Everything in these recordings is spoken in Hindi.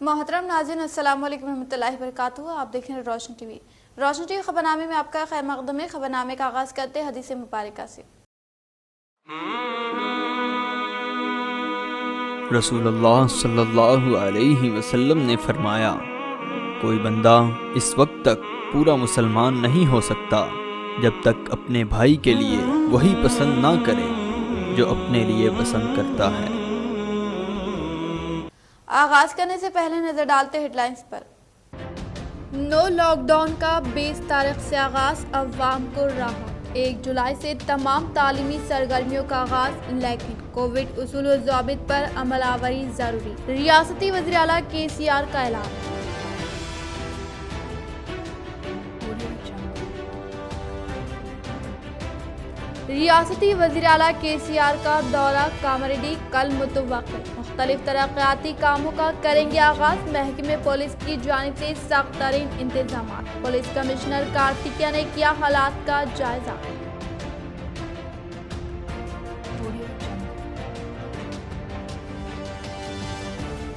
मोहतरम नाज़रीन, अस्सलाम वालेकुम रहमतुल्लाहि व बरकातुहू। आप देख रहे हैं रोशन टीवी। रोशन टीवी खबरनामे में आपका खैर मकदम है। खबरनामे का आगाज़ करते हैं हदीस मुबारका से। रसूलुल्लाह सल्लल्लाहु अलैहि वसल्लम ने फरमाया, कोई बंदा इस वक्त तक पूरा मुसलमान नहीं हो सकता जब तक अपने भाई के लिए वही पसंद ना करे जो अपने लिए पसंद करता है। आगाज़ करने से पहले नज़र डालते हेडलाइंस पर। नो लॉकडाउन का 20 तारीख से आगाज़, अवाम को राहत। 1 जुलाई से तमाम तालीमी सरगर्मियों का आगाज़, लेकिन कोविड उसूल व ज़ाबित पर अमलावरी ज़रूरी। रियासती वज़ीर आला KCR का ऐलान। रियासती वज़ीर आला KCR का दौरा कामरेड्डी कल मुतवक्किल। मुख्तलिफ तरक्याती कामों का करेंगे आगाज। महकमे पुलिस की जानिब से सख्त तरीन इंतजाम। पुलिस कमिश्नर कार्तिकेय ने किया हालात का जायजा।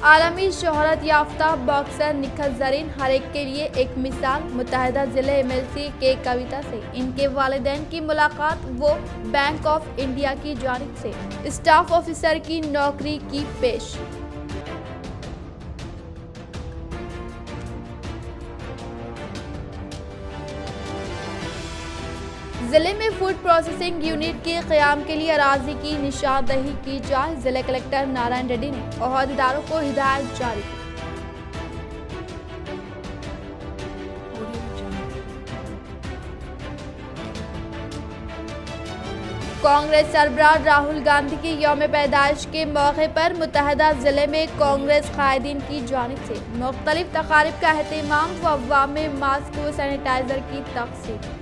आलमी शोहरत याफ्ता बॉक्सर निखत ज़रीन हर एक के लिए एक मिसाल। मुत्तहिदा ज़िले MLC के कविता से इनके वालिदैन की मुलाकात। वो बैंक ऑफ इंडिया की जानिब से स्टाफ ऑफिसर की नौकरी की पेश। जिले में फूड प्रोसेसिंग यूनिट के क़याम के लिए अराजी की निशानदही की जाए। जिला कलेक्टर नारायण रेड्डी ने ओहदेदारों को हिदायत जारी की। कांग्रेस सरबराह राहुल गांधी की यौम पैदाइश के मौके पर मुत्तहिदा जिले में कांग्रेस कायदीन की जानिब से मुख्तलिफ तकारीब का एहतमाम व अवाम में मास्क व सैनिटाइजर की तक़सीम।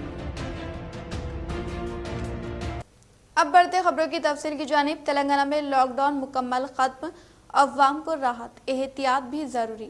अब बढ़ते खबरों की तफसील की जानिब। तेलंगाना में लॉकडाउन मुकम्मल खत्म, अवाम को राहत, एहतियात भी जरूरी।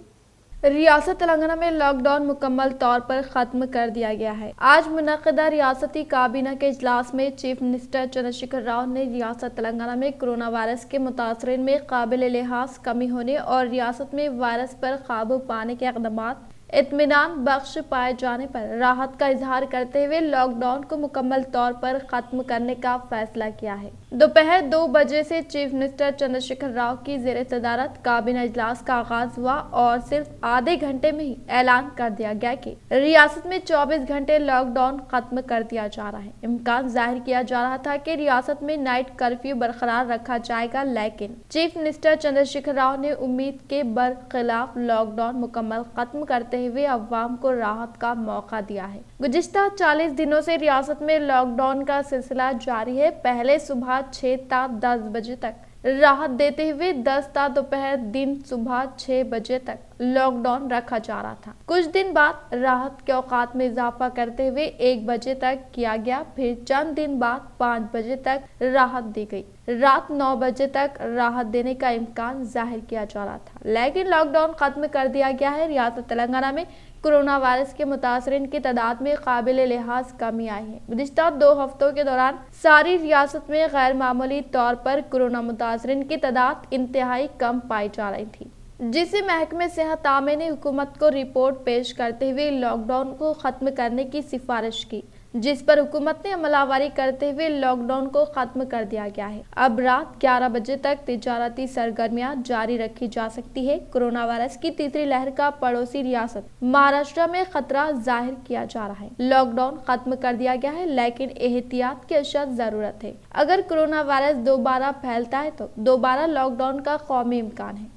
रियासत तेलंगाना में लॉकडाउन मुकम्मल तौर पर ख़त्म कर दिया गया है। आज मुनक़दा रियासती काबीना के इजलास में चीफ मिनिस्टर चंद्रशेखर राव ने रियासत तेलंगाना में कोरोना वायरस के मुतासरीन में काबिल लिहाज कमी होने और रियासत में वायरस पर काबू पाने के इक़दामात इत्मीनान बख्श पाए जाने पर राहत का इजहार करते हुए लॉकडाउन को मुकम्मल तौर पर खत्म करने का फैसला किया है। दोपहर 2 बजे से चीफ मिनिस्टर चंद्रशेखर राव की ज़ेर सदारत काबीना इजलास का आगाज हुआ और सिर्फ आधे घंटे में ही ऐलान कर दिया गया कि रियासत में 24 घंटे लॉकडाउन खत्म कर दिया जा रहा है। इम्कान जाहिर किया जा रहा था कि रियासत में नाइट कर्फ्यू बरकरार रखा जाएगा, लेकिन चीफ मिनिस्टर चंद्रशेखर राव ने उम्मीद के बरखिलाफ लॉकडाउन मुकम्मल खत्म करते हुए अवाम को राहत का मौका दिया है। गुज़िश्ता 40 दिनों से रियासत में लॉकडाउन का सिलसिला जारी है। पहले सुबह 6 ता 10 बजे तक राहत देते हुए 10 ता दोपहर दिन सुबह 6 बजे तक लॉकडाउन रखा जा रहा था। कुछ दिन बाद राहत के औकात में इजाफा करते हुए 1 बजे तक किया गया। फिर चंद दिन बाद 5 बजे तक राहत दी गई। रात 9 बजे तक राहत देने का इम्कान जाहिर किया जा रहा था, लेकिन लॉकडाउन खत्म कर दिया गया है। रियासत तेलंगाना में कोरोना वायरस के मुतासरीन की तादाद में काबिल लिहाज कमी आई है। गुज़िश्ता 2 हफ्तों के दौरान सारी रियासत में गैर मामूली तौर पर कोरोना मुतासरीन की तादाद इंतहाई कम पाई जा रही थी, जिसे महकमे सेहत आमे ने हुकूमत को रिपोर्ट पेश करते हुए लॉकडाउन को खत्म करने की सिफारिश की, जिस पर हुकूमत ने अमलावरी करते हुए लॉकडाउन को खत्म कर दिया गया है। अब रात 11 बजे तक तिजारती सरगर्मियां जारी रखी जा सकती है। कोरोना वायरस की तीसरी लहर का पड़ोसी रियासत महाराष्ट्र में खतरा जाहिर किया जा रहा है। लॉकडाउन खत्म कर दिया गया है, लेकिन एहतियात की अशद जरूरत है। अगर कोरोना वायरस दोबारा फैलता है तो दोबारा लॉकडाउन का कौमी इम्कान है।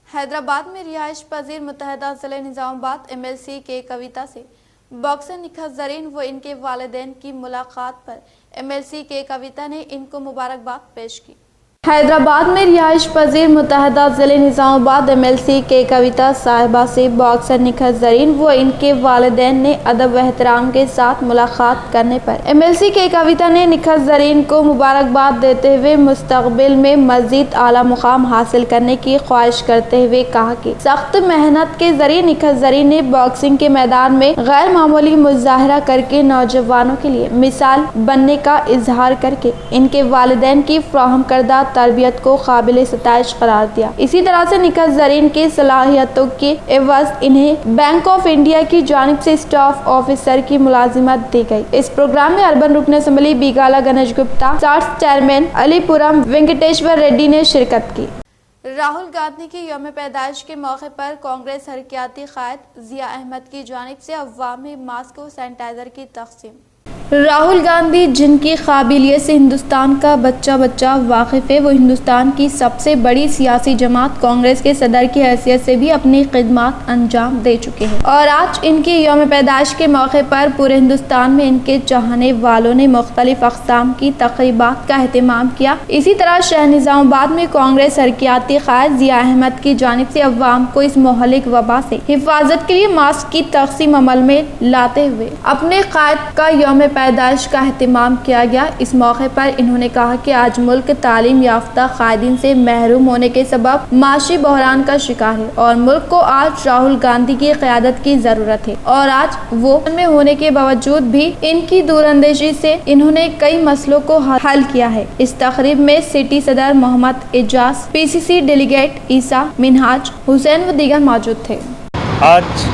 हैदराबाद में रिहाइश पजीर मुत्तहिदा ज़िले निज़ामाबाद MLC के कविता से बॉक्सर निखत ज़रीन व इनके वालिदैन की मुलाकात पर MLC के कविता ने इनको मुबारकबाद पेश की। हैदराबाद में रिहाइश पजीर मुत्तहिदा ज़िले निज़ामाबाद MLC के कविता साहिबा से बॉक्सर निखत ज़रीन व इनके वालिदैन ने अदब व एहतराम के साथ मुलाकात करने पर MLC के कविता ने निखत ज़रीन को मुबारकबाद देते हुए मुस्तक़बिल में मज़ीद आला मुकाम हासिल करने की ख्वाहिश करते हुए कहा कि सख्त मेहनत के जरिए निखत ज़रीन ने बॉक्सिंग के मैदान में गैर मामूली मुजाहरा करके नौजवानों के लिए मिसाल बनने का इजहार करके इनके वालिदैन की फ्राहम करदा तरबियत को काबिल सताइश करार दिया। इसी तरह से निकाह ज़रीन की सलाहियतों के एवज इन्हें बैंक ऑफ इंडिया की जानिब से स्टाफ ऑफिसर की मुलाजिमत दी गई। इस प्रोग्राम में अर्बन रुकन असेंबली बीगाला गणेश गुप्ता, सार्स चेयरमैन अलीपुरम वेंकटेश्वर रेड्डी ने शिरकत की। राहुल गांधी की यौम पैदाइश के मौके पर कांग्रेस हरकियाती कायद जिया अहमद की जानिब से अवाम में मास्क और सैनिटाइजर की तकसीम। राहुल गांधी जिनकी काबिलियत से हिंदुस्तान का बच्चा बच्चा वाकिफ है, वो हिंदुस्तान की सबसे बड़ी सियासी जमात कांग्रेस के सदर की हैसियत से भी अपनी खिदमत अंजाम दे चुके हैं और आज इनकी यौम पैदाइश के मौके पर पूरे हिंदुस्तान में इनके चाहने वालों ने मुख्तलिफ अक़साम की तक़रीबात का एहतमाम किया। इसी तरह शहर निज़ामाबाद में कांग्रेस हरकियाती कायद जिया अहमद की जानिब से अवाम को इस मोहलिक वबा से हिफाजत के लिए मास्क की तकसीम अमल में लाते हुए अपने कायद का यौम पैदाइश का एहतमाम किया गया। इस मौके पर इन्होंने कहा कि आज मुल्क तालीम याफ्ता कायदीन से महरूम होने के सबब माशी बहरान का शिकार है और मुल्क को आज राहुल गांधी की क़यादत की ज़रूरत है और आज वो में होने के बावजूद भी इनकी दूरअंदेशी से इन्होंने कई मसलों को हल किया है। इस तकरीब में सिटी सदर मोहम्मद एजाज, PCC डेलीगेट ईसा, मिनहाज हुसैन व दीगर मौजूद थे। आज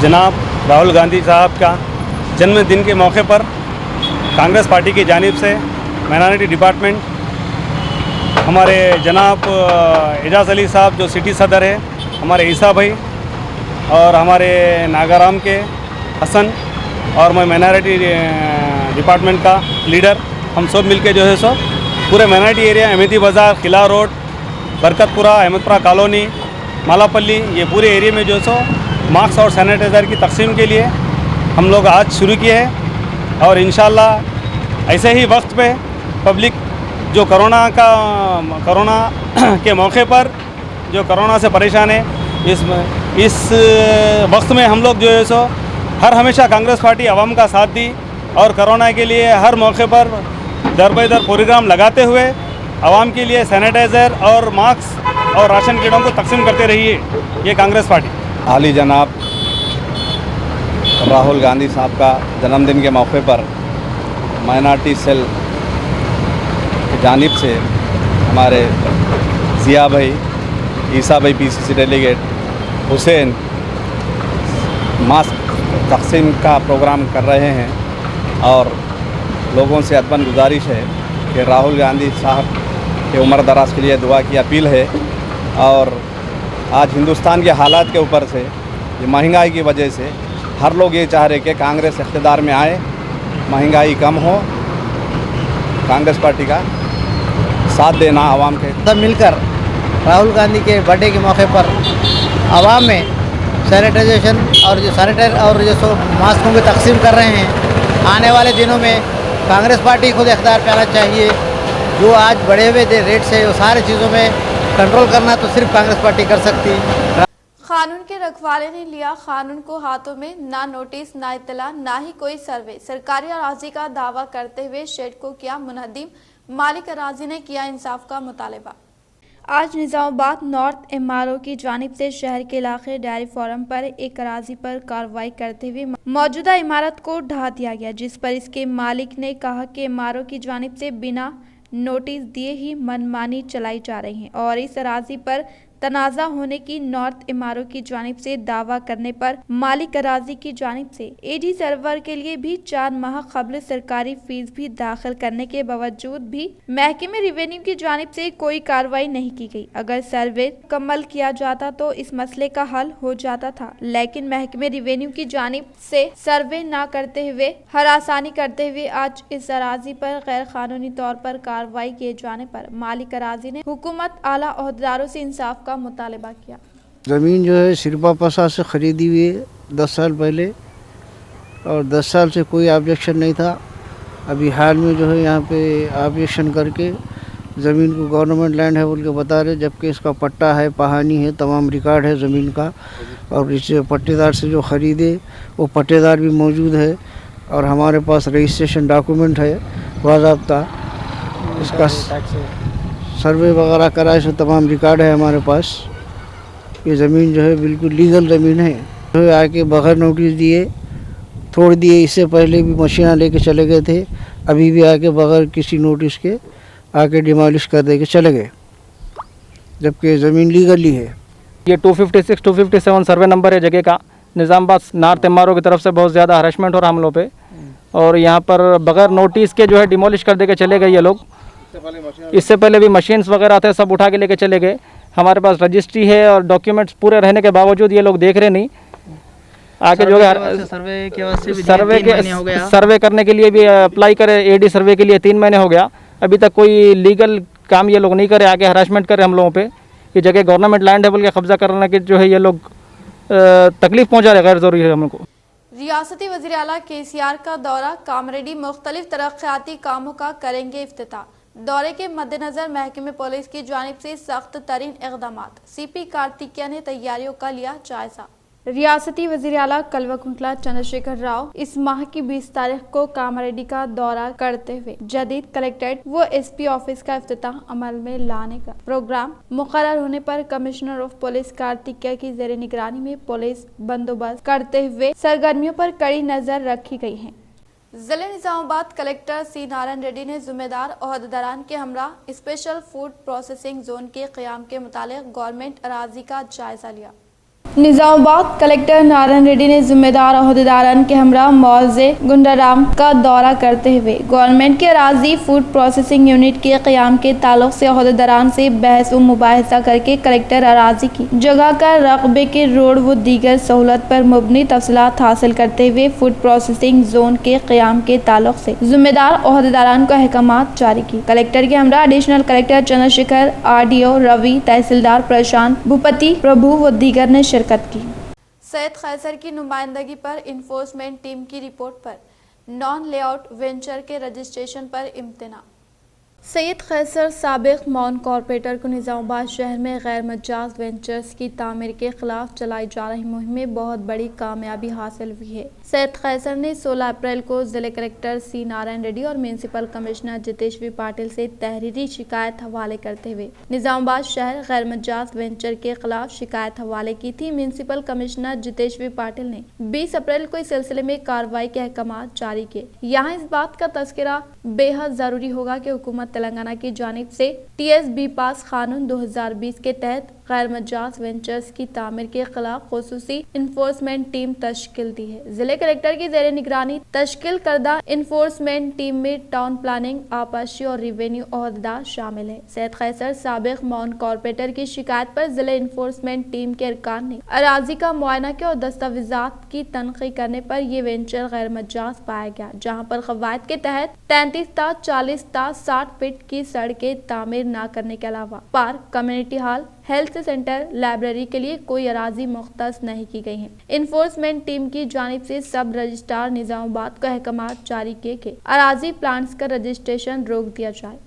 जनाब राहुल गांधी साहब का जन्मदिन के मौके पर कांग्रेस पार्टी की जानिब से माइनॉरिटी डिपार्टमेंट हमारे जनाब एजाज अली साहब जो सिटी सदर है, हमारे ईसा भाई और हमारे नागाराम के हसन और मैं माइनॉरिटी डिपार्टमेंट का लीडर, हम सब मिलके जो है सो पूरे माइनॉरिटी एरिया अहमदी बाज़ार, किला रोड, बरकतपुरा, अहमदपुरा कॉलोनी, मालापल्ली, ये पूरे एरिया में जो है सो मास्क और सैनिटाइज़र की तकसीम के लिए हम लोग आज शुरू किए हैं और इंशाल्लाह ऐसे ही वक्त पे पब्लिक जो कोरोना के मौके पर जो कोरोना से परेशान है, इस वक्त में हम लोग जो है सो हर हमेशा कांग्रेस पार्टी आवाम का साथ दी और कोरोना के लिए हर मौके पर दर बे दर प्रोग्राम लगाते हुए आवाम के लिए सैनिटाइज़र और मास्क और राशन किटों को तकसीम करते रही है ये कांग्रेस पार्टी। हाली जनाब राहुल गांधी साहब का जन्मदिन के मौके पर माइनॉरिटी सेल की जानिब से हमारे जिया भाई, ईसा भाई, PCC डेलीगेट, हुसैन मास्क तकसीम का प्रोग्राम कर रहे हैं और लोगों से अदबन गुजारिश है कि राहुल गांधी साहब के उम्र दराज के लिए दुआ की अपील है। और आज हिंदुस्तान के हालात के ऊपर से, ये महंगाई की वजह से हर लोग ये चाह रहे कि कांग्रेस इख्तिदार में आए, महंगाई कम हो, कांग्रेस पार्टी का साथ देना आवाम के। सब मिलकर राहुल गांधी के बर्थडे के मौके पर आवाम में सैनिटाइजेशन और जो सो मास्कों की तकसीम कर रहे हैं। आने वाले दिनों में कांग्रेस पार्टी खुद इख्तियार पे आना चाहिए। जो आज बढ़े हुए रेट से वो सारी चीज़ों में कंट्रोल करना तो सिर्फ कांग्रेस पार्टी कर सकती है। कानून के रखवाले ने लिया कानून को हाथों में, ना नोटिस, ना इत्तला, ना ही कोई सर्वे। सरकारी अराजी का दावा करते हुए शेड को किया मुनहदिम, मालिक अराजी ने किया इंसाफ का मुतालबा। आज निज़ामाबाद नॉर्थ MRO की जानिब से शहर के इलाके डेयरी फार्म पर एक अराजी पर कार्रवाई करते हुए मौजूदा इमारत को ढहा दिया गया, जिस पर इसके मालिक ने कहा कि MRO की जानिब से बिना नोटिस दिए ही मनमानी चलाई जा रही है और इस अराजी पर तनाज़ा होने की नॉर्थ MRO की जानिब से दावा करने पर मालिक अराजी की जानिब से AG सर्वर के लिए भी 4 माह कबल सरकारी फीस भी दाखिल करने के बावजूद भी महकमे रेवेन्यू की जानिब से कोई कार्रवाई नहीं की गई। अगर सर्वे मुकम्मल किया जाता तो इस मसले का हल हो जाता था, लेकिन महकमे रेवेन्यू की जानिब से सर्वे न करते हुए हरासानी करते हुए आज इस अराजी पर गैर कानूनी तौर पर कार्रवाई किए जाने पर मालिक अराजी ने हुकूमत आला ओहदेदारों से इंसाफ का मुतालबा किया। ज़मीन जो है सिरपा पसा से ख़रीदी हुई है 10 साल पहले और 10 साल से कोई ऑब्जेक्शन नहीं था। अभी हाल में जो है यहाँ पे ऑब्जेक्शन करके ज़मीन को गवर्नमेंट लैंड है बोल के बता रहे, जबकि इसका पट्टा है, पहानी है, तमाम रिकॉर्ड है ज़मीन का और इस पट्टेदार से जो ख़रीदे वो पट्टेदार भी मौजूद है और हमारे पास रजिस्ट्रेशन डॉक्यूमेंट है बाज़ाब्ता, इसका सर्वे वगैरह कराए से तमाम रिकॉर्ड है हमारे पास। ये ज़मीन जो है बिल्कुल लीगल ज़मीन है। जो है आके बगैर नोटिस दिए तोड़ दिए, इससे पहले भी मशीना लेके चले गए थे, अभी भी आके बगैर किसी नोटिस के आके डिमोलिश कर दे के चले गए, जबकि ज़मीन लीगली है। ये 256 257 सर्वे नंबर है जगह का। निज़ामाबाद नॉर्थ एमआरओ की तरफ से बहुत ज़्यादा हरासमेंट हो रहा हम लोग पे, और यहाँ पर बगैर नोटिस के जो है डिमोलिश कर दे के चले गए ये लोग। इससे पहले भी मशीन्स वगैरह थे, सब उठा के लेके चले गए। हमारे पास रजिस्ट्री है और डॉक्यूमेंट्स पूरे रहने के बावजूद ये लोग देख रहे नहीं। आके जो है सर्वे करने के लिए भी अप्लाई करे, एडी सर्वे के लिए 3 महीने हो गया, अभी तक कोई लीगल काम ये लोग नहीं करे, आगे हरासमेंट करे हम लोगों पे। ये जगह गवर्नमेंट लैंड है बोल के कब्जा करने के जो है ये लोग तकलीफ पहुँचा रहे, गैर ज़रूरी है हमको। रियासती वज़ीर आला KCR का दौरा, कामरेड्डी मुख्तलिफ तरक्याती कामों का करेंगे इफ्तिताह। दौरे के मद्देनजर महकमे पुलिस की जानिब से सख्त तरीन इक़दामात। CP कार्तिकेय ने तैयारियों का लिया जायजा। रियासती वज़ीर आला कल्वकुंतला चंद्रशेखर राव इस माह की 20 तारीख को कामारेड्डी का दौरा करते हुए जदीद कलेक्ट्रेट व SP ऑफिस का इफ्तिताह अमल में लाने का प्रोग्राम मुकर्रर होने पर कमिश्नर ऑफ पुलिस कार्तिकेय की ज़ेर निगरानी में पुलिस बंदोबस्त करते हुए सरगर्मियों पर कड़ी नजर रखी गई है। जिले निजामाबाद कलेक्टर C नारायण रेड्डी ने जिम्मेदार ओहदेदारान के हमरा स्पेशल फूड प्रोसेसिंग जोन के क़याम के मुतालिक गवर्नमेंट अराजी का जायजा लिया। निजामाबाद कलेक्टर नारायण रेड्डी ने जिम्मेदार ओहदेदारान के हमरा मौजे गुंडाराम का दौरा करते हुए गवर्नमेंट के अराजी फूड प्रोसेसिंग यूनिट के क़याम के ताल्लुक से ओहदेदारान से बहस व मुबाहिसा करके कलेक्टर अराजी की जगह का रकबे के रोड व दीगर सहूलत पर मुबनी तफसीलात हासिल करते हुए फूड प्रोसेसिंग जोन के क़याम के ताल्लुक से जिम्मेदार ओहदेदारान को अहकामात जारी की। कलेक्टर के हमरा additional collector Chandrashekhar, RDO Ravi, tehsildar Prashant, Bhupati Prabhu व दीगर ने शिरकत की। सैयद खैसर की नुमाइंदगी पर इन्फोर्समेंट टीम की रिपोर्ट पर नॉन लेआउट वेंचर के रजिस्ट्रेशन पर इम्तना। सैयद खैसर साबिक मॉन कॉरपोरेटर को निजामाबाद शहर में गैर मजाज वेंचर्स की तामीर के खिलाफ चलाई जा रही मुहिम में बहुत बड़ी कामयाबी हासिल हुई है। सैयद खैसर ने 16 अप्रैल को जिले कलेक्टर C नारायण रेड्डी और municipal commissioner Jitesh V Patil से तहरीरी शिकायत हवाले करते हुए निजामाबाद शहर गैर मजाज वेंचर के खिलाफ शिकायत हवाले की थी। Municipal commissioner Jitesh V Patil ने 20 अप्रैल को इस सिलसिले में कार्रवाई के अहकामात जारी किए। यहाँ इस बात का तस्करा बेहद जरूरी होगा कि हुकूमत तेलंगाना की जानिब से TSB पास कानून 2020 के तहत गैर मजाज वेंचर्स की तामीर के खिलाफ खुसूसी इन्फोर्समेंट टीम तश्कील दी है। जिले कलेक्टर की ज़ेर निगरानी तश्कील करदा इन्फोर्समेंट टीम में टाउन प्लानिंग, आपाशी और रिवेन्यू ओहदेदार शामिल है। सैयद खैसर साबिक मॉन कॉरपोरेटर की शिकायत पर जिले इन्फोर्समेंट टीम के अरकान ने अराजी का मुआयना किया और दस्तावेजात की तनक़ीद करने पर यह वेंचर गैर मजाज पाया गया, जहाँ पर कवायद के तहत 33 ता 40 ता 60 फीट की सड़कें तामीर न करने के अलावा park, community hall, health centre, library के लिए कोई अराजी मुख्तस नहीं की गई है। इन्फोर्समेंट टीम की जानिब से सब रजिस्ट्रार निजामाबाद को अहकामात जारी किए कि अराजी प्लांट्स का रजिस्ट्रेशन रोक दिया जाए।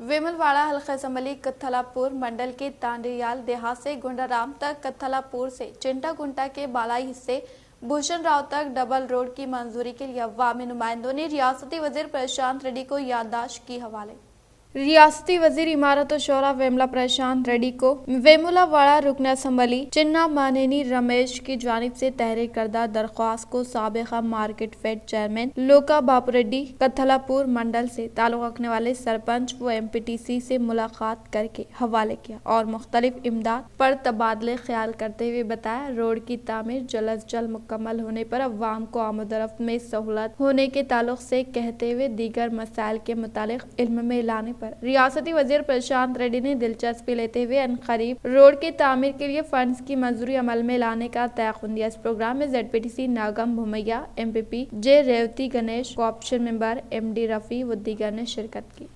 वेमुलवाड़ा हल्का असम्बली कत्थलापुर मंडल के तांडियाल देहात से गुंडाराम तक, कत्थलापुर से चिंटागुंटा के बालाई हिस्से भूषण राव तक डबल रोड की मंजूरी के लिए अवामी नुमाइंदों ने रियासती वजीर प्रशांत रेड्डी को याददाश्त की हवाले। रियासती वजीर इमारत और शौरा वेमुला प्रशांत रेड्डी को वेमुलावाड़ा रुकन असम्बली चिन्ना मानेनी रमेश की जानिब से तहरीर करदा दरख्वास्त को साबिका मार्केट फेड चेयरमैन लोका बापू रेड्डी कत्थलापुर मंडल से ताल्लुक रखने वाले सरपंच व MPTC से मुलाकात करके हवाले किया और मुख्तलिफ इमदाद पर तबादले ख्याल करते हुए बताया रोड की तामीर जल्द अज जल्द मुकम्मल होने पर अवाम को आमदरफ्त में सहूलत होने के ताल्लुक से कहते हुए दीगर मसाइल के मुतालिक इल्म में लाने पर रियासती वजीर प्रशांत रेड्डी ने दिलचस्पी लेते हुए अनकरीब रोड की तामीर के लिए फंड्स की मंजूरी अमल में लाने का तयक़ुन दिया। इस प्रोग्राम में ZPTC Nagam Bhumaiah, MPP J Revathi Ganesh, cooption member MD Rafi व दीगर ने शिरकत की।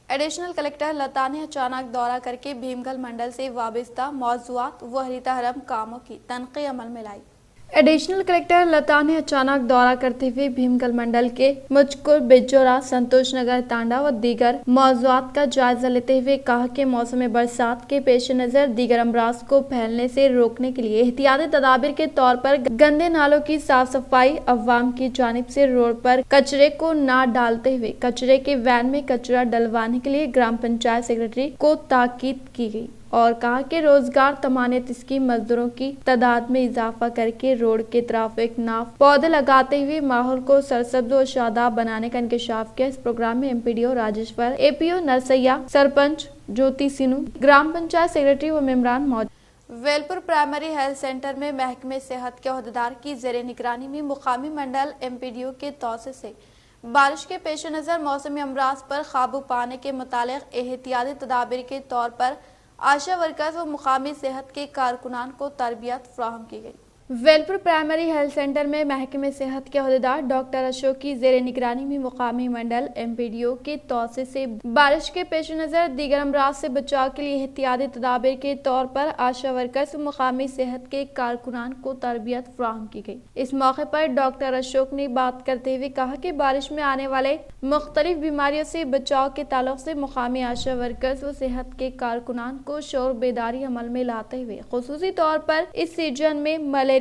एडिशनल कलेक्टर लता ने अचानक दौरा करके भीमगल मंडल से वाबस्ता मौज़ूआत व हरीता हरम कामों की तनक़ीद अमल में लाई। एडिशनल कलेक्टर लता ने अचानक दौरा करते हुए भीमगल मंडल के मुचकुर, बिजोरा, संतोष नगर, तांडा व दीगर मौज़ूआत का जायजा लेते हुए कहा कि मौसम बरसात के पेश नज़र दीगर अमराज को फैलने से रोकने के लिए एहतियाती तदाबीर के तौर पर गंदे नालों की साफ सफाई, अवाम की जानिब से रोड पर कचरे को न डालते हुए कचरे के वैन में कचरा डलवाने के लिए ग्राम पंचायत सेक्रेटरी को ताकीद की गई। और कहा कि रोजगार तमानियत स्कीम मजदूरों की तादाद में इजाफा करके रोड के ट्रैफिक नाफ पौधे लगाते हुए माहौल को सरसब्ज और शादाब बनाने का इंकशाफ किया। इस प्रोग्राम में एमपीडीओ राजेश्वर, एपीओ नरसैया, सरपंच ज्योति सिन्हू, ग्राम पंचायत सेक्रेटरी व मेम्बरान मौजूद। वेलपुर प्राइमरी हेल्थ सेंटर में महकमे सेहत के अहदेदार की जेर निगरानी में मुकामी मंडल एमपीडीओ के तौसे से बारिश के पेश नज़र मौसमी अमराज पर काबू पाने के मुतालिक एहतियाती तदाबीर के तौर पर आशा वर्कर्स व मुकामी सेहत के कारकुनान को तरबियत फराहम की गई। वेलपुर प्राइमरी हेल्थ सेंटर में महकमे सेहत के अहदेदार डॉक्टर अशोक की जेर निगरानी में मुकामी मंडल एमपीडीओ के तौसे से बारिश के पेश नज़र दीगर अमराज से बचाव के लिए एहतियाती तदाबीर के तौर पर आशा वर्कर्स व मुकामी सेहत के कारकुनान को तरबियत फराहम की गई। इस मौके पर डॉक्टर अशोक ने बात करते हुए कहा कि बारिश में आने वाले मुख्तलिफ बीमारियों से बचाव के ताल्लुक से मुकामी आशा वर्कर्स व सेहत के कारकुनान को शोर बेदारी अमल में लाते हुए खुसूसी तौर पर इस सीजन में मलेरिया,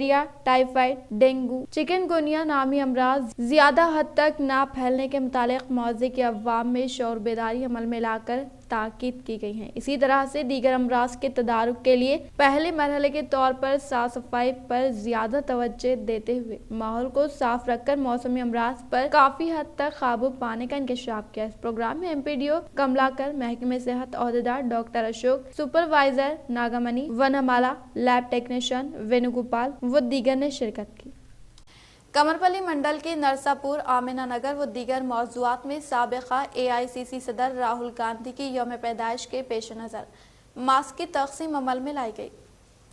टाइफाइड, डेंगू, चिकनगुनिया नामी अमराज ज्यादा हद तक ना फैलने के मुतालिक मौजे के अवाम में शोर बेदारी अमल में लाकर ताकीद की गई है। इसी तरह से दीगर अमराज के तदारुक के लिए पहले मरहले के तौर पर साफ सफाई पर ज्यादा तवज्जो देते हुए माहौल को साफ रखकर मौसमी अमराज पर काफी हद तक काबू पाने का इंकशाफ किया। इस प्रोग्राम में एमपीडीओ कमलाकर, महकमे सेहत अहदेदार doctor Ashok, supervisor Nagamani, Vanamala, lab technician Venugopal व दीगर ने शिरकत की। कमरपल्ली मंडल के नरसापुर, आमिना नगर व दीगर मौजूआत में साबिका AICC सदर राहुल गांधी की यौम पैदाइश के पेश नज़र मास्क की तकसीम अमल में लाई गई।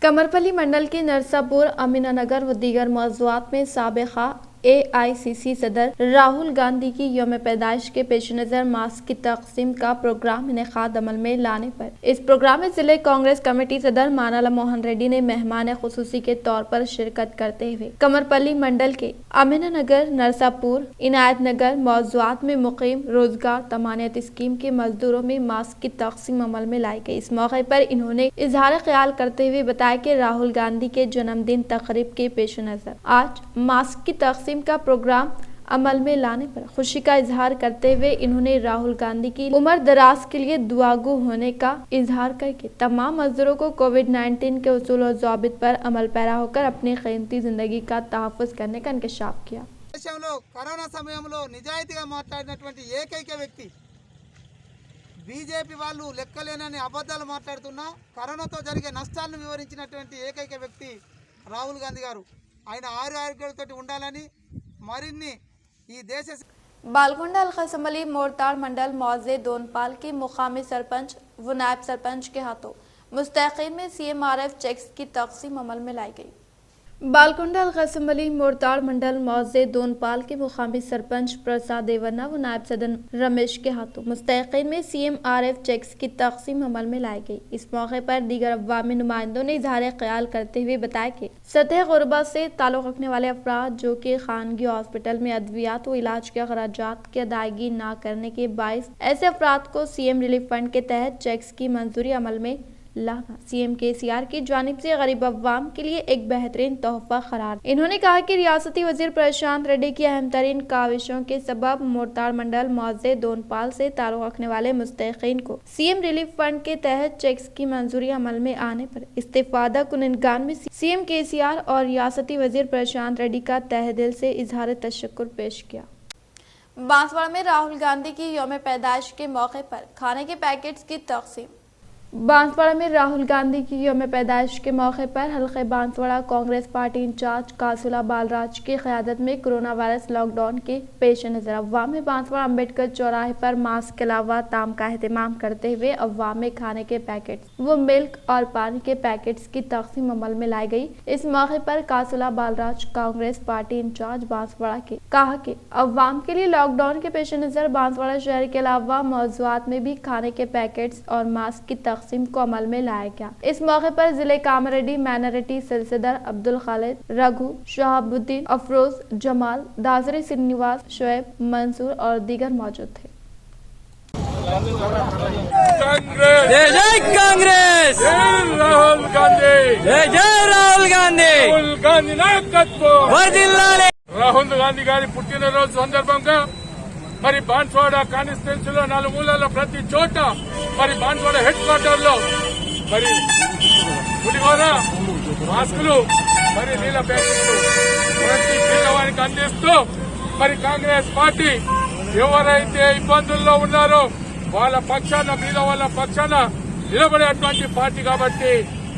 कमरपल्ली मंडल के नरसापुर, आमिना नगर व दीगर मौजूआत में साबिका AICC सदर राहुल गांधी की यौम पैदाइश के पेश नज़र मास्क की तकसीम का प्रोग्राम इनेकाद अमल में लाने पर इस प्रोग्राम में जिले कांग्रेस कमेटी सदर मानाला मोहन रेड्डी ने मेहमान खुसूसी के तौर पर शिरकत करते हुए कमरपल्ली मंडल के अमीना नगर, नरसापुर, इनायत नगर मौजूआत में मुकीम रोजगार तमानियत स्कीम के मजदूरों में मास्क की तकसीम अमल में लाई गई। इस मौके पर इन्होंने इजहार ख्याल करते हुए बताया कि राहुल गांधी के जन्मदिन तकरीब के पेश नज़र आज मास्क की तकसीम का प्रोग्राम अमल में लाने पर खुशी का इजहार करते हुए इन्होंने राहुल गांधी की उम्र दराज के लिए दुआगो होने का इजहार करके तमाम मजदूरों को कोविड-19 के उसूल और ज़ाबित पर अमल पैरा होकर अपनी कीमती जिंदगी का तहफ़्फ़ुज़ करने का इंकशाफ किया। కరోనా సమయంలో నిజాయితీగా మాట్లాడినటువంటి ఏకైక వ్యక్తి బీజేపీ వాళ్ళు లెక్కలేనని అబద్ధాలు మాట్లాడుతున్నా కరోనాతో జరిగే నష్టాలను వివరించినటువంటి ఏకైక వ్యక్తి రాహుల్ గాంధీ గారు। ఆయన ఆరోగ్యాలతో ఉండాలని మరిన్ని ఈ దేశ बालकुंडा अलखसमली मोरताड़ मंडल मौजे दोनपाल के मुकामी सरपंच व नायब सरपंच के हाथों मुस्तकीम में CMRF चेक्स की तकसीम अमल में लाई गई। बालकुंडा अलखसमली मोरताड़ मंडल मौजे दोनपाल के मुकामी सरपंच प्रसाद देवन्ना व नायब सदन रमेश के हाथों मुस्तकीम में CMRF चेक्स की तकसीम अमल में लाई गई। इस मौके पर दीगर अवामी नुमाइंदों ने इजहार ख्याल करते हुए बताया कि सतह गुरबा से ताल्लुक़ रखने वाले अफराद जो कि खानगी हॉस्पिटल में अद्वियात व इलाज के अखराजात की अदायगी न करने के बायस ऐसे अफराद को CM रिलीफ फंड के तहत चेक्स की मंजूरी अमल में लाना CM KCR की जानिब से गरीब अवाम के लिए एक बेहतरीन तोहफा करार। इन्होंने कहा कि रियासती वजीर प्रशांत रेड्डी की अहम तरीन काविशों के सबब मोरताड़ मंडल मौजे दोनपाल से ताल्लुक़ रखने वाले मुस्तकीन को CM रिलीफ फंड के तहत चेक्स की मंजूरी अमल में आने पर इस्तेफादा कुनगान में CM KCR और रियासती वजीर प्रशांत रेड्डी का तहे दिल से इजहार तशक्कुर पेश किया। बांसवाड़ा में राहुल गांधी की यौम पैदाइश के मौके पर खाने के पैकेट्स की तकसीम। बांसवाड़ा में राहुल गांधी की यौम पैदाइश के मौके पर हल्के बांसवाड़ा कांग्रेस पार्टी इंचार्ज कासुला बालराज की क़यादत में कोरोना वायरस लॉकडाउन के पेश नज़र अवाम में बांसवाड़ा अम्बेडकर चौराहे पर मास्क के अलावा ताम का एहतमाम करते हुए अवाम में खाने के पैकेट्स व मिल्क और पानी के पैकेट्स की तकसीम अमल में लाई गई। इस मौके पर कासुला बालराज कांग्रेस पार्टी इंचार्ज बांसवाड़ा के कहा कि अवाम के लिए लॉकडाउन के पेश नज़र बांसवाड़ा शहर के अलावा मौजूआत में भी खाने के पैकेट्स और मास्क की तकसीम को अमल में लाया गया। इस मौके पर जिले कामरेड्डी माइनॉरिटी सिलसिलेदार अब्दुल खालिद, रघु, शहाबुद्दीन, अफरोज, जमाल, दासरी, श्रीनिवास, शोएब, मंसूर और दीगर मौजूद थे। जय जय कांग्रेस, राहुल गांधी, जय जय राहुल गांधी, राहुल गांधी नायकत्व వర్ధిల్లాలి। రాహుల్ గాంధీ గారి పుట్టినరోజు సందర్భంగా మరి బాన్స్వాడ కాన్స్టిట్యున్సీలో నలుమూలల ప్రతి చోట మరి బాన్స్వాడ హెడ్ క్వార్టర్ లో మరి పులిహోర మాస్కులు మరి నీళ్ళ ప్యాకెట్లు ప్రతి పేదవానికి అందిస్తూ మరి కాంగ్రెస్ పార్టీ ఎవరైతే ఇబ్బందుల్లో ఉన్నారో వాళ్ళ పక్షాన బీద వాళ్ళ పక్షాన నిలబడేటువంటి పార్టీ కాబట్టి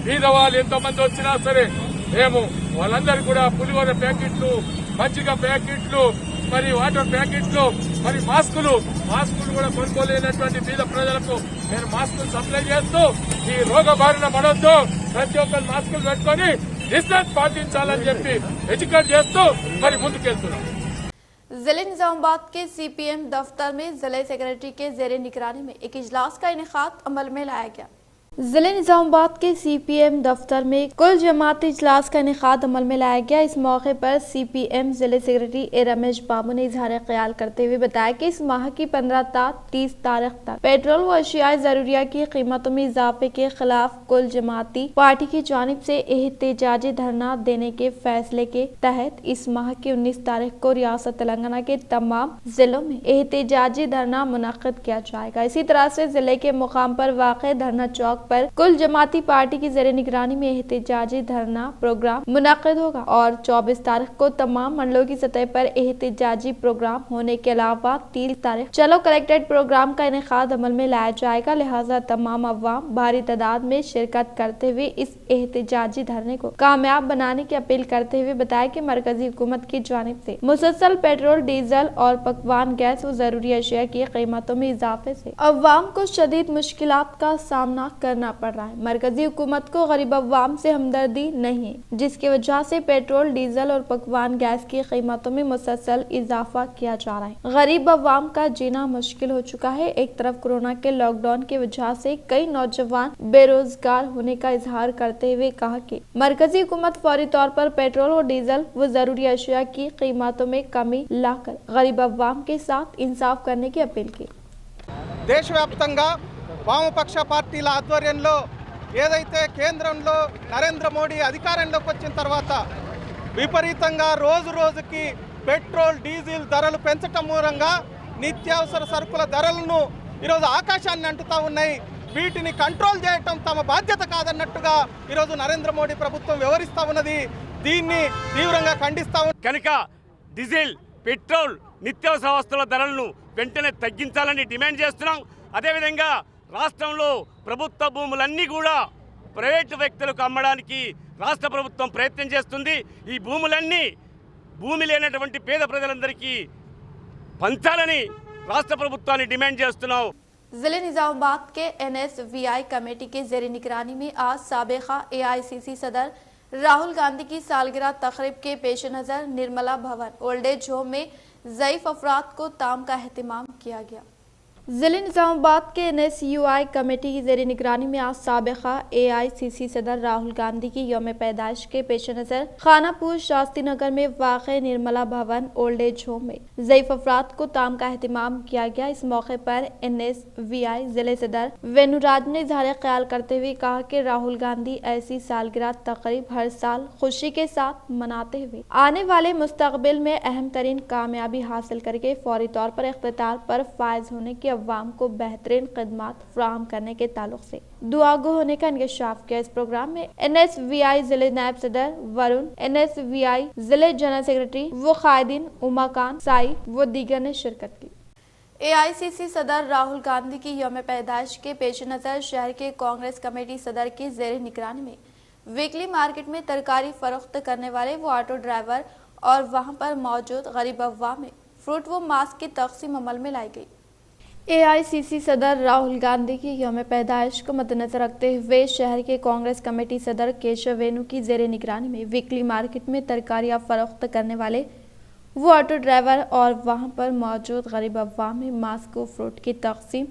బీద వాళ్ళు ఎంతమంది వచ్చినా సరే మేము వాళ్ళందరూ కూడా పులిహోర ప్యాకెట్లు మజ్జిగ ప్యాకెట్లు మరి వాటర్ ప్యాకెట్లు మరి మాస్కులు కూడా కొనుక్కోలేనటువంటి బీద ప్రజలకు నేను మాస్కులు సప్లై చేస్తూ ఈ రోగ బారిన పడొద్దు ప్రతి ఒక్కరు మాస్కులు పెట్టుకొని డిస్టెన్స్ పాటించాలని చెప్పి ఎడ్యుకేట్ చేస్తూ మరి ముందుకెళ్తున్నాం। जिले निजामाबाद के CPM दफ्तर में जिले सेक्रेटरी के जेरे निगरानी में एक इजलास का इनेकाद अमल में लाया गया। जिले निजामाबाद के CPM दफ्तर में कुल जमाती इजलास का इनेकाद अमल में लाया गया। इस मौके पर CPM जिले सेक्रेटरी ए रमेश बाबू ने इजहार ख्याल करते हुए बताया कि इस माह की 15 ता 30 तारीख तक पेट्रोल व अशियाए जरूरिया की कीमतों में इजाफे के खिलाफ कुल जमाती पार्टी की जानिब से एहतजाजी धरना देने के फैसले के तहत इस माह की 19 तारीख को रियासत तेलंगाना के तमाम जिलों में एहतजाजी धरना मुनक्किद किया जाएगा। इसी तरह से जिले के मुकाम पर वाक़ धरना चौक पर कुल जमाती पार्टी की जेरे निगरानी में एहतजाजी धरना प्रोग्राम मुनक्किद होगा और 24 तारीख को तमाम मंडलों की सतह पर एहतजाजी प्रोग्राम होने के अलावा 30 तारीख चलो कलेक्टेड प्रोग्राम का इनेकाद अमल में लाया जाएगा। लिहाजा तमाम अवाम भारी तादाद में शिरकत करते हुए इस एहतजाजी धरने को कामयाब बनाने की अपील करते हुए बताया कि मरकजी हुकूमत की जानिब से मुसलसल पेट्रोल डीजल और पकवान गैस व जरूरी अशिया की कीमतों में इजाफे से अवाम को शदीद मुश्किलात का सामना करना पड़ रहा है। मरकजी हुकूमत को गरीब अवाम से हमदर्दी नहीं है, जिसकी वजह से पेट्रोल डीजल और पकवान गैस की कीमतों में मुसलसल इजाफा किया जा रहा है। गरीब अवाम का जीना मुश्किल हो चुका है। एक तरफ कोरोना के लॉकडाउन की वजह से कई नौजवान बेरोजगार होने का इजहार करते हुए कहा कि मरकजी हुकूमत फौरी तौर पर पेट्रोल और डीजल व जरूरी अशिया की कीमतों में कमी लाकर गरीब अवाम के साथ इंसाफ करने की अपील की। దేశవ్యాప్తంగా వామపక్ష పార్టీల ఆధ్వర్యంలో ఏదైతే కేంద్రంలో నరేంద్ర మోడీ అధికారంలోకి వచ్చిన తర్వాత విపరీతంగా రోజు రోజుకి పెట్రోల్ డీజిల్ ధరలు పెంచటం మూలంగా నిత్యావసర సరుకుల ధరలను ఈరోజు ఆకాశాన్ని అంటుతా ఉన్నాయి। వీటిని కంట్రోల్ చేయటం తమ బాధ్యత కాదన్నట్టుగా ఈరోజు నరేంద్ర మోడీ ప్రభుత్వం వ్యవహరిస్తూ ఉన్నది। దీన్ని తీవ్రంగా ఖండిస్తా కనుక డీజిల్ పెట్రోల్ నిత్యావసర వస్తువుల ధరలను వెంటనే తగ్గించాలని డిమాండ్ చేస్తున్నాం। అదేవిధంగా రాష్ట్రంలో ప్రభుత్వ భూములన్నీ కూడా ప్రైవేటు వ్యక్తులకు అమ్మడానికి రాష్ట్ర ప్రభుత్వం ప్రయత్నం చేస్తుంది। ఈ భూములన్నీ భూమి లేనటువంటి పేద ప్రజలందరికీ పంచాలని రాష్ట్ర ప్రభుత్వాన్ని డిమాండ్ చేస్తున్నాం। जिले निजामाबाद के NSVI कमेटी के जेर निगरानी में आज साबिका AICC सदर राहुल गांधी की सालगिरह तकरीब के पेश नज़र निर्मला भवन ओल्ड एज होम में ज़ईफ अफराद को ताम का एहतमाम किया गया। जिले निजामाबाद के NSUI कमेटी की जेर निगरानी में आज साबिका AICC सदर राहुल गांधी की यौम पैदाइश के पेश नज़र खानापुर शास्त्री नगर में वाक़े निर्मला भवन ओल्ड एज होम में ज़ईफ अफराद को ताम का एहतमाम किया गया। इस मौके पर NSVI जिले सदर वेनुराज ने इजहार ख्याल करते हुए कहा कि राहुल गांधी ऐसी सालगिरह तकरीब हर साल खुशी के साथ मनाते हुए आने वाले मुस्तकबिल में अहम तरीन कामयाबी हासिल करके फौरी तौर पर इख्तितार पर फायज होने की अवाम को बेहतरीन खिदमत फ्राहम करने के ताल्लुक से दुआगो होने का इंकशाफ किया। इस प्रोग्राम में NSVI जिले नायब सदर वरुण, NSVI जिले जनरल सेक्रेटरी व कायदीन उमाकान साई व दीगर ने शिरकत की। AICC सदर राहुल गांधी की यौम पैदाइश के पेश नज़र शहर के कांग्रेस कमेटी सदर की जेर निगरानी में वीकली मार्केट में तरकारी फरोख्त करने वाले वो ऑटो ड्राइवर और वहां पर मौजूद गरीब अवाम में फ्रूट व मास्क की तकसीम अमल में लाई गई। AICC सदर राहुल गांधी की यौम पैदाइश को मद्देनजर रखते हुए शहर के कांग्रेस कमेटी सदर केशव वेणु की जेर निगरानी में वीकली मार्केट में तरकारियां फरोख्त करने वाले वो ऑटो ड्राइवर और वहां पर मौजूद गरीब अवाम में मास्क व फ्रूट की तकसीम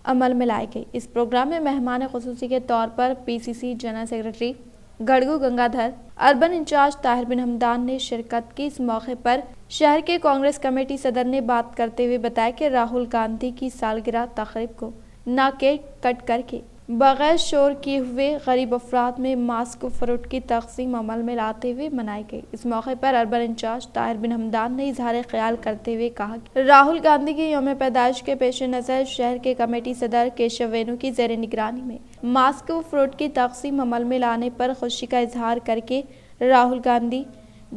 अमल में लाई गई। इस प्रोग्राम में मेहमान खुसूसी के तौर पर PCC general secretary Gadugu Gangadhar, urban in charge Tahir bin Hamdan ने शिरकत की। इस मौके पर शहर के कांग्रेस कमेटी सदर ने बात करते हुए बताया कि राहुल गांधी की सालगिरह तकरीब को न केक कट करके बगैर शोर किए हुए गरीब अफराद में मास्क फ्रूट की तकसीम अमल में लाते हुए मनाई गई। इस मौके पर अर्बन इंचार्ज ताहिर बिन हमदान ने इजहार ख्याल करते हुए कहा कि राहुल गांधी की यौम पैदाइश के पेश नज़र शहर के कमेटी सदर केशव वेणु की जेर निगरानी में मास्क व फ्रूट की तकसीम अमल में लाने पर खुशी का इजहार करके राहुल गांधी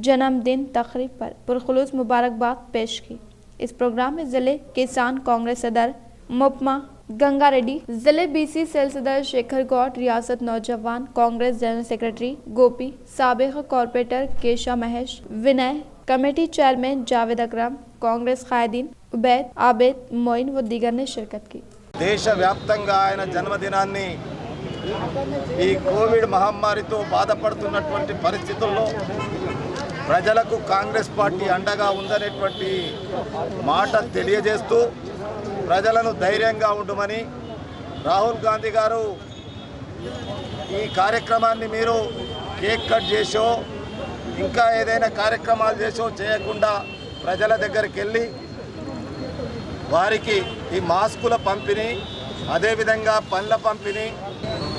जन्मदिन तकरीब पर पुरखुलूस मुबारकबाद पेश की। इस प्रोग्राम में जिले किसान कांग्रेस सदर मुपमा गंगा रेड्डी, जिले बीसी सेल सदर शेखर गौड़, रियासत नौजवान कांग्रेस जनरल सेक्रेटरी गोपी, साबिक कॉर्पोरेटर केशा महेश, विनय, कमेटी चेयरमैन जावेद अकरम, कांग्रेस कायदीन उबैद, आबेद, मोइन व दीगर ने शिरकत की। దేశవ్యాప్తంగా ఆయన జన్మదినాన్ని ఈ కోవిడ్ మహమ్మారితో బాధపడుతున్నటువంటి పరిస్థితుల్లో ప్రజలకు కాంగ్రెస్ పార్టీ అండగా ఉందనేటువంటి మాట తెలియజేస్తూ ప్రజలను ధైర్యంగా ఉండమని రాహుల్ గాంధీ గారు ఈ కార్యక్రమాన్ని మీరు కేక్ కట్ చేసో ఇంకా ఏదైనా కార్యక్రమాలు చేసో చేయకుండా ప్రజల దగ్గరికి వెళ్ళి వారికి ఈ మాస్కుల పంపిణీ అదేవిధంగా పండ్ల పంపిణీ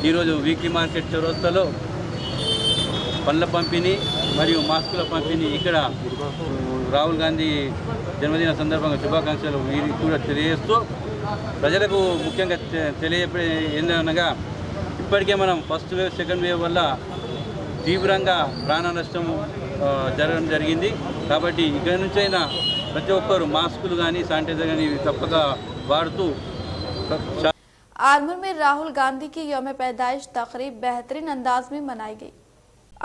ఈరోజు వీక్లీ మార్కెట్ చౌరస్తాలో పండ్ల పంపిణీ మరియు మాస్కుల పంపిణీ ఇక్కడ రాహుల్ గాంధీ జన్మదిన సందర్భంగా శుభాకాంక్షలు వీరికి కూడా తెలియజేస్తూ ప్రజలకు ముఖ్యంగా తెలియజేపే ఏంటనగా ఇప్పటికే మనం ఫస్ట్ వేవ్ సెకండ్ వేవ్ వల్ల తీవ్రంగా ప్రాణ నష్టం జరగడం జరిగింది। కాబట్టి ఇక నుంచైనా ప్రతి ఒక్కరు మాస్కులు కానీ శానిటైజర్ కానీ తప్పక వాడుతూ आर्मूर में राहुल गांधी की यौम पैदाइश तकरीब बेहतरीन अंदाज में मनाई गई।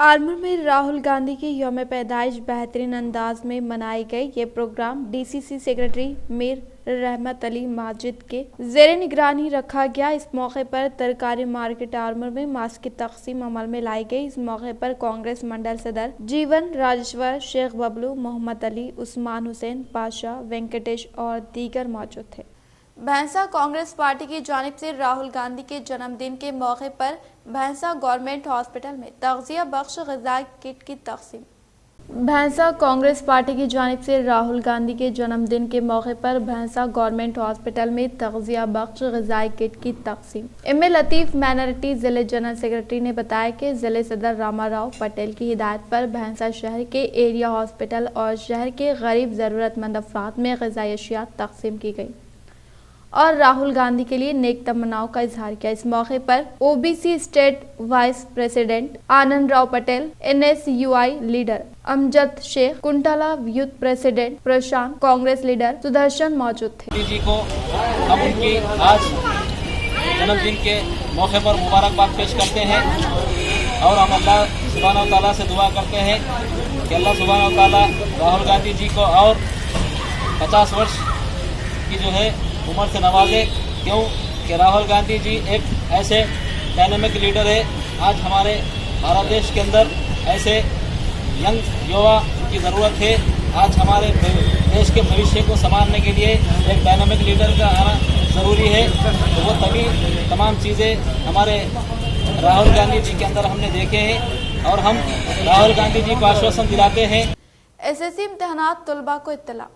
आर्मूर में राहुल गांधी की यौम पैदाइश बेहतरीन अंदाज में मनाई गई। ये प्रोग्राम डीसीसी सेक्रेटरी मीर रहमत अली माजिद के जेर निगरानी रखा गया। इस मौके पर तरकारी मार्केट आर्मूर में मास्क की तकसीम अमल में लाई गई। इस मौके पर कांग्रेस मंडल सदर जीवन राजेश्वर, शेख बबलू, मोहम्मद अली, उस्मान हुसैन, पाशा, वेंकटेश और दीगर मौजूद थे। भैंसा कांग्रेस पार्टी की जानिब से राहुल गांधी के जन्मदिन के मौके पर भैंसा गवर्नमेंट हॉस्पिटल में तग़ज़िया बख्श ग़िज़ाई किट की तक़सीम। भैंसा कांग्रेस पार्टी की जानिब से राहुल गांधी के जन्मदिन के मौके पर भैंसा गवर्नमेंट हॉस्पिटल में तग़ज़िया बख्श ग़िज़ाई किट की तक़सीम। एम लतीफ़ माइनॉरिटी जिले जनरल सेक्रेटरी ने बताया कि जिले सदर रामाराव पटेल की हिदायत पर भैंसा शहर के एरिया हॉस्पिटल और शहर के गरीब ज़रूरतमंद अफराद में ग़िज़ाई अशिया तक़सीम की गई और राहुल गांधी के लिए नेक तमन्नाओं का इजहार किया। इस मौके पर OBC state vice president Anand Rao Patel, NSUI leader Amjad Shaikh, Kuntala youth president Prashant, Congress leader Sudarshan मौजूद थे। जी को हम उनकी आज जन्मदिन के मौके पर मुबारकबाद पेश करते हैं और हम अल्लाह सुब्हानहू तआला से दुआ करते हैं कि अल्लाह सुब्हानहू तआला राहुल गांधी जी को और 50 वर्ष की जो है उम्र से नवाजे। क्यों कि राहुल गांधी जी एक ऐसे डायनामिक लीडर है। आज हमारे भारत देश के अंदर ऐसे यंग युवा की ज़रूरत है। आज हमारे देश के भविष्य को संभालने के लिए एक डायनामिक लीडर का आना ज़रूरी है। तो वो तभी तमाम चीज़ें हमारे राहुल गांधी जी के अंदर हमने देखे हैं और हम राहुल गांधी जी को आश्वासन दिलाते हैं। SSC इम्तिहानात तलबा को इत्तला।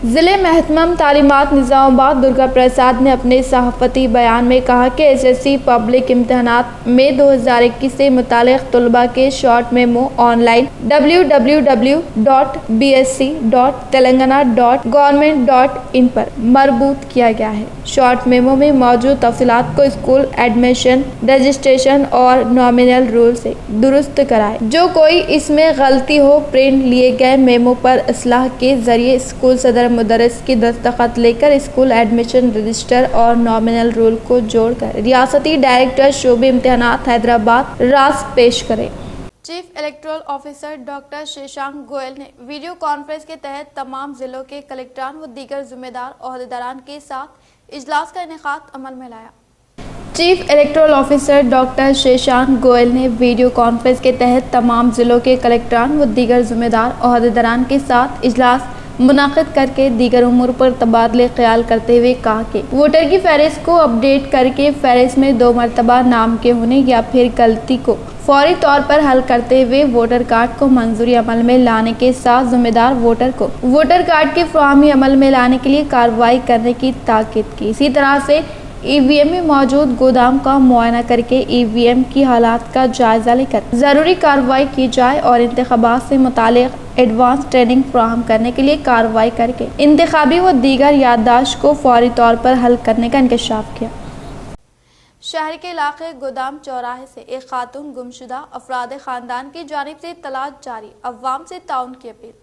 जिले महतमम तालीमात निज़ामाबाद दुर्गा प्रसाद ने अपने सहाफ़ती बयान में कहा कि SSC पब्लिक इम्तिहानात में 2021 से मुतालिक तलबा के शॉर्ट मेमो ऑनलाइन www.bsc.telangana.government.in पर मरबूत किया गया है। शॉर्ट मेमो में मौजूद तफसीलात को स्कूल एडमिशन, रजिस्ट्रेशन और नॉमिनल रूल से दुरुस्त कराए। जो कोई इसमें गलती हो प्रिंट लिए गए मेमो पर इस्लाह के जरिए स्कूल सदर मुदर्रिस की दस्तखत लेकर स्कूल एडमिशन रजिस्टर और नॉमिनल रूल को जोड़कर रियासती डायरेक्टर शोबे इम्तिहानात हैदराबाद रास पेश करें। Chief electoral officer doctor Shashank Goyal ने वीडियो कॉन्फ्रेंस के तहत तमाम जिलों के कलेक्टरान व दीगर जिम्मेदार ओहदेदारान के साथ इजलास का इनेकाद अमल में लाया। Chief electoral officer doctor Shashank Goyal ने वीडियो कॉन्फ्रेंस के तहत तमाम जिलों के कलेक्टरान व दीगर जिम्मेदार ओहदेदारान के साथ इजलास मुनाकिद करके दीगर उमूर पर तबादले ख्याल करते हुए कहा कि वोटर की फहरिस्त को अपडेट करके फहरिस्त में 2 मरतबा नाम के होने या फिर गलती को फौरी तौर पर हल करते हुए वोटर कार्ड को मंजूरी अमल में लाने के साथ जिम्मेदार वोटर को वोटर कार्ड की फराहमी अमल में लाने के लिए कार्रवाई करने की ताकीद की। इसी तरह से ईवीएम में मौजूद गोदाम का मुआयना करके ईवीएम की हालात का जायजा लेकर जरूरी कार्रवाई की जाए और इंतखाबात से मुतालिक एडवांस ट्रेनिंग फराहम करने के लिए कार्रवाई करके इंतखाबी व दीगर याददाश्त को फौरी तौर पर हल करने का इंकशाफ किया। शहर के इलाके गोदाम चौराहे से एक खातून गुमशुदा अफराद खानदान की जानिब से तलाश जारी, अवाम से ताउन की अपील।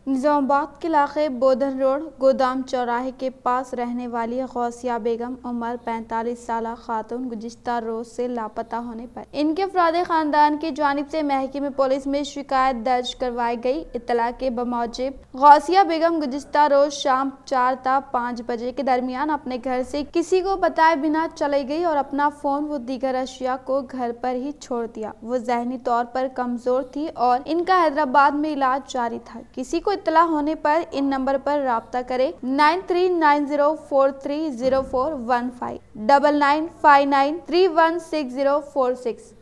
निजामाबाद के इलाके बोधन रोड गोदाम चौराहे के पास रहने वाली गौसिया बेगम उम्र 45 साल खातून गुज़िश्ता रोज से लापता होने पर इनके अफराद खानदान की जानिब से महकमे पुलिस में शिकायत दर्ज करवाई गई। इत्तला के बमौजिब गौसिया बेगम गुज़िश्ता रोज शाम 4 ता 5 बजे के दरमियान अपने घर से किसी को बताए बिना चली गई और अपना फोन व दीगर अशिया को घर पर ही छोड़ दिया। वो जहनी तौर पर कमजोर थी और इनका हैदराबाद में इलाज जारी था। किसी को इत्तला होने पर इन नंबर पर राब्ता करें 9390430415 9959316046।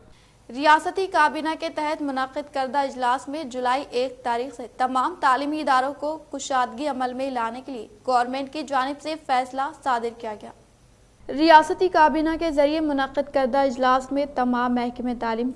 रियासती काबीना के तहत मुनक़िद करदा इजलास में जुलाई 1 तारीख से तमाम तालीमी इदारों को कुशादगी अमल में लाने के लिए गवर्नमेंट की जानिब से फैसला सादिर किया गया। रियासती काबीना के जरिए मुनक़िद करदा इजलास में तमाम महकमे तालीम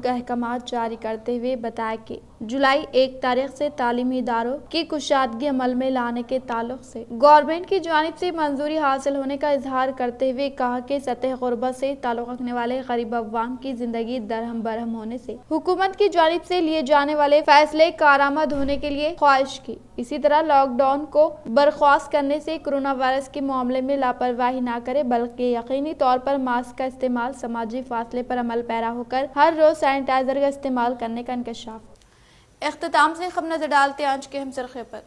को अहकामात जारी करते हुए बताया कि जुलाई 1 तारीख से तालीमी इदारों की कुशादगी अमल में लाने के ताल्लुक से गवर्नमेंट की जानिब से मंजूरी हासिल होने का इजहार करते हुए कहा कि सतह गुरबत से ताल्लुक रखने वाले गरीब अवाम की जिंदगी दरहम बरहम होने से हुकूमत की जानिब से लिए जाने वाले फैसले कारामद होने के लिए ख्वाहिश की। इसी तरह लॉकडाउन को बर्खास्त करने से कोरोना वायरस के मामले में लापरवाही न करे बल्कि यकीनी तौर पर मास्क का इस्तेमाल, समाजी फासले पर अमल पैरा होकर हर रोज सैनिटाइजर का इस्तेमाल करने का इंकशाफ। इख्तिताम से खबर नजर डालते हैं आज के हमसरखे पर।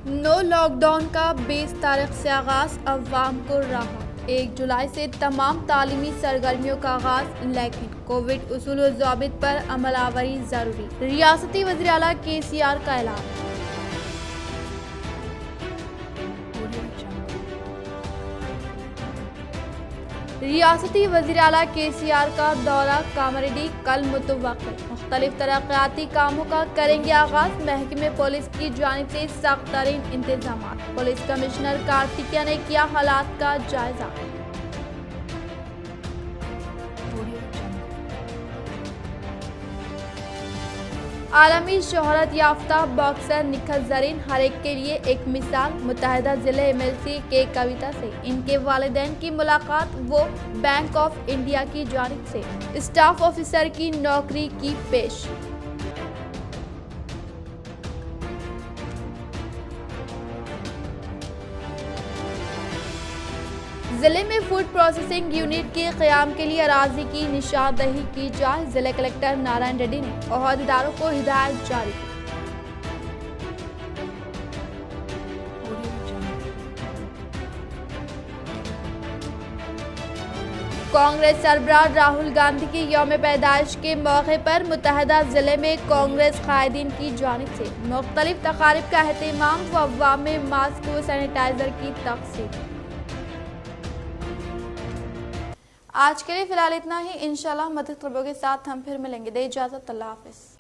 नो लॉकडाउन का 20 तारीख से आगाज, अवाम को राहत। 1 जुलाई से तमाम तालीमी सरगर्मियों का आगाज, लेकिन कोविड उसूल व ज़ाबित पर अमलावरी जरूरी। रियासती वज़ीर आला KCR का ऐलान। रियासती वज़ीर आला KCR का दौरा कामरेड्डी कल मुतवक्किल। मुख्तलिफ तरक्याती कामों का करेंगे आगाज। महकमे पुलिस की जानिब से सख्त तरीन इंतजामात। पुलिस कमिश्नर कार्तिकिया ने किया हालात का जायजा। आलमी शोहरत याफ्ता बॉक्सर निखत जरीन हर एक के लिए एक मिसाल। मुत्तहिदा जिले MLC के कविता से इनके वालिदैन की मुलाकात। वो बैंक ऑफ इंडिया की जानिब से स्टाफ ऑफिसर की नौकरी की पेश। जिले में फूड प्रोसेसिंग यूनिट के क़याम के लिए अराजी की निशानदही की जाए। जिला कलेक्टर नारायण रेड्डी ने ओहदेदारों को हिदायत जारी की। कांग्रेस सरबराह राहुल गांधी की यौम पैदाइश के मौके पर मुत्तहिदा जिले में कांग्रेस कायदीन की जानिब से मुख्तलिफ तकारीब का एहतमाम व अवाम में मास्क व सैनिटाइजर की तक़सीम। आज के लिए फिलहाल इतना ही। इंशाल्लाह मज़ीद खबरों के साथ हम फिर मिलेंगे। दे इजाज़त, अल्लाह हाफ़िज़।